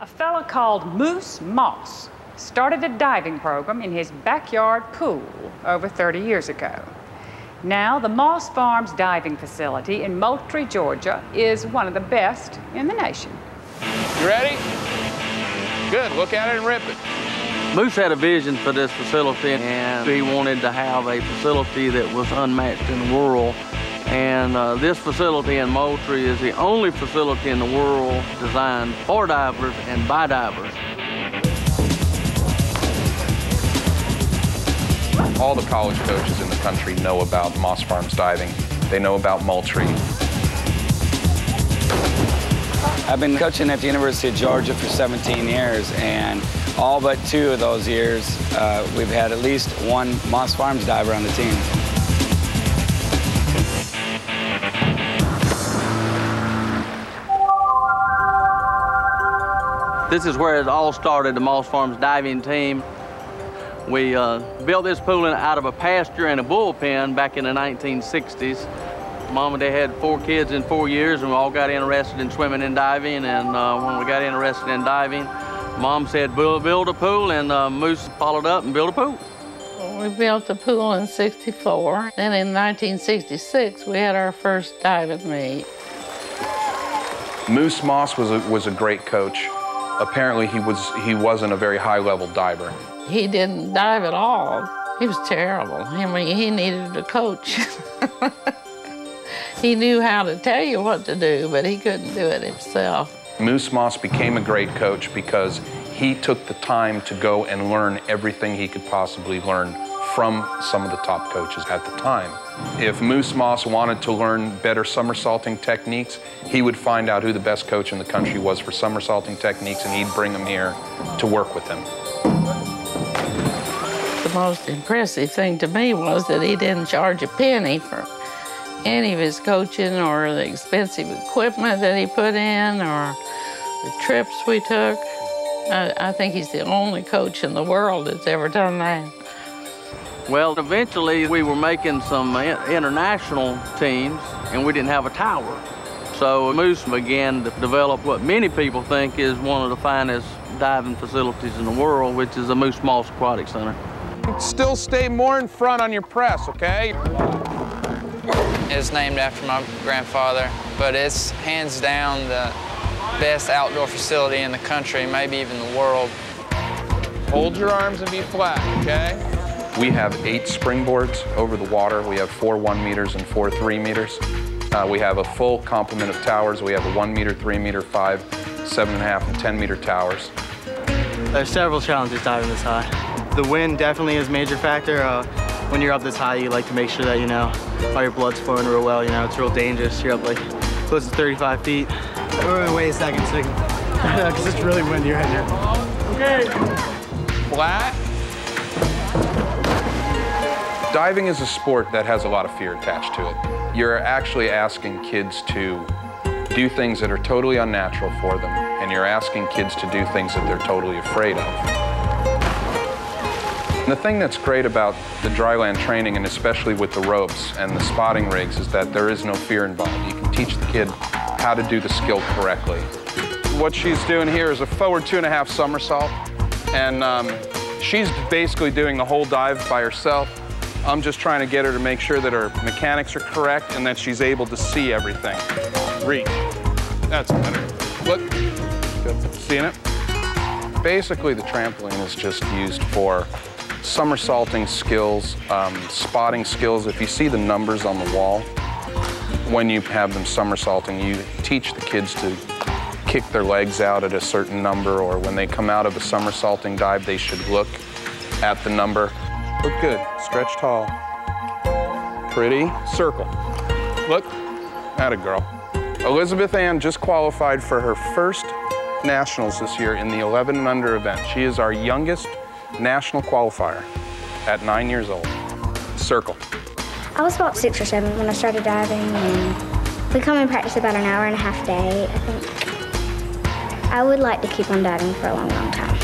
A fellow called Moose Moss started a diving program in his backyard pool over 30 years ago. Now, the Moss Farms diving facility in Moultrie, Georgia, is one of the best in the nation. You ready? Good, look at it and rip it. Moose had a vision for this facility, and he wanted to have a facility that was unmatched in the world. And this facility in Moultrie is the only facility in the world designed for divers and by divers. All the college coaches in the country know about Moss Farms diving. They know about Moultrie. I've been coaching at the University of Georgia for 17 years, and all but 2 of those years, we've had at least one Moss Farms diver on the team. This is where it all started, the Moss Farms diving team. We built this pool out of a pasture and a bullpen back in the 1960s. Mom and Dad had 4 kids in 4 years, and we all got interested in swimming and diving. And when we got interested in diving, Mom said, build a pool, and Moose followed up and built a pool. We built the pool in '64. Then in 1966, we had our first diving meet. Moose Moss was a great coach. Apparently, he wasn't a very high-level diver. He didn't dive at all. He was terrible. I mean, he needed a coach. He knew how to tell you what to do, but he couldn't do it himself. Moose Moss became a great coach because he took the time to go and learn everything he could possibly learn from some of the top coaches at the time. If Moose Moss wanted to learn better somersaulting techniques, he would find out who the best coach in the country was for somersaulting techniques, and he'd bring him here to work with him. The most impressive thing to me was that he didn't charge a penny for any of his coaching or the expensive equipment that he put in or the trips we took. I think he's the only coach in the world that's ever done that. Well, eventually we were making some international teams, and we didn't have a tower. So Moose began to develop what many people think is one of the finest diving facilities in the world, which is the Moose Moss Aquatic Center. Still stay more in front on your press, okay? It's named after my grandfather, but it's hands down the best outdoor facility in the country, maybe even the world. Hold your arms and be flat, okay? We have 8 springboards over the water. We have 4 1 meters and 4 3 meters. We have a full complement of towers. We have a 1 meter, 3 meter, 5, 7.5, and 10 meter towers. There's several challenges diving this high. The wind definitely is a major factor. When you're up this high, you like to make sure that, you know, all your blood's flowing real well. You know, it's real dangerous. You're up like close to 35 feet. Wait a second, because it's really windy right now. Okay. Flat. Diving is a sport that has a lot of fear attached to it. You're actually asking kids to do things that are totally unnatural for them, and you're asking kids to do things that they're totally afraid of. And the thing that's great about the dryland training, and especially with the ropes and the spotting rigs, is that there is no fear involved. You can teach the kid how to do the skill correctly. What she's doing here is a forward 2.5 somersault, and she's basically doing the whole dive by herself. I'm just trying to get her to make sure that her mechanics are correct and that she's able to see everything. Reach. That's better. Look. Good. Seeing it? Basically, the trampoline is just used for somersaulting skills, spotting skills. If you see the numbers on the wall, when you have them somersaulting, you teach the kids to kick their legs out at a certain number, or when they come out of a somersaulting dive, they should look at the number. Look good, stretch tall. Pretty, circle. Look, atta girl. Elizabeth Ann just qualified for her first nationals this year in the 11 and under event. She is our youngest national qualifier at 9 years old. Circle. I was about 6 or 7 when I started diving, and we come and practice about an hour and a half a day, I think. I would like to keep on diving for a long, long time.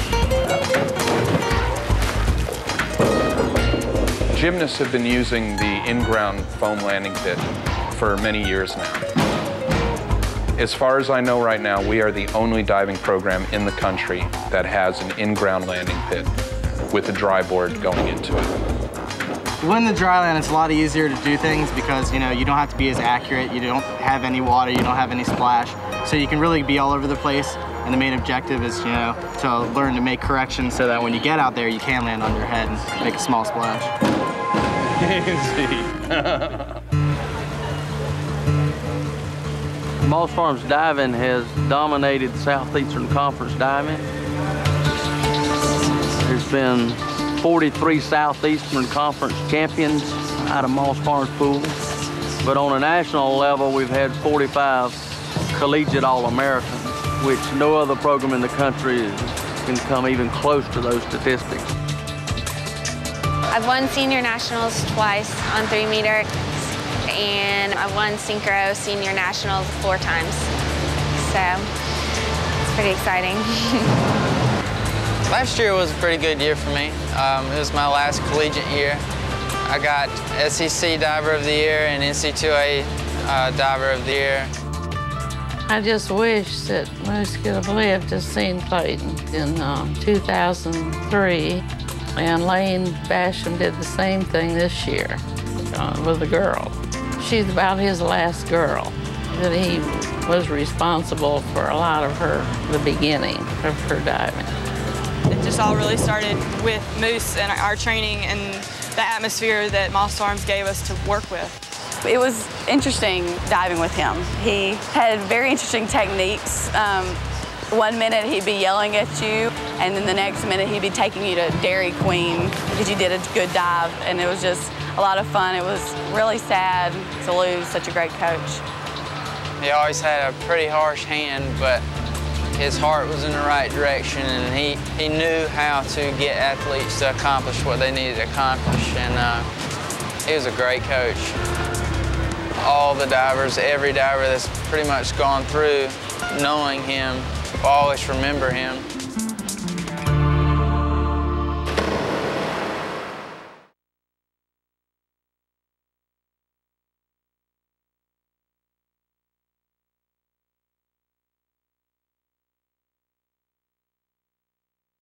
Gymnasts have been using the in-ground foam landing pit for many years now. As far as I know right now, we are the only diving program in the country that has an in-ground landing pit with a dry board going into it. When in the dry land, it's a lot easier to do things because, you know, you don't have to be as accurate, you don't have any water, you don't have any splash, so you can really be all over the place. And the main objective is, you know, to learn to make corrections so that when you get out there, you can land on your head and make a small splash. Moss Farms diving has dominated Southeastern Conference diving. There's been 43 Southeastern Conference champions out of Moss Farms pool. But on a national level, we've had 45 collegiate All-Americans, which no other program in the country can come even close to those statistics. I've won senior nationals twice on 3 meter, and I've won synchro senior nationals 4 times. So it's pretty exciting. Last year was a pretty good year for me. It was my last collegiate year. I got SEC Diver of the Year and NC2A Diver of the Year. I just wish that Moose could have lived to seen Clayton in 2003. And Lane Basham did the same thing this year with a girl. She's about his last girl, that he was responsible for a lot of the beginning of her diving. It just all really started with Moose and our training and the atmosphere that Moss Farms gave us to work with. It was interesting diving with him. He had very interesting techniques. One minute he'd be yelling at you, and then the next minute he'd be taking you to Dairy Queen because you did a good dive, and it was just a lot of fun. It was really sad to lose such a great coach. He always had a pretty harsh hand, but his heart was in the right direction, and he knew how to get athletes to accomplish what they needed to accomplish, and he was a great coach. All the divers, every diver that's pretty much gone through knowing him, will always remember him.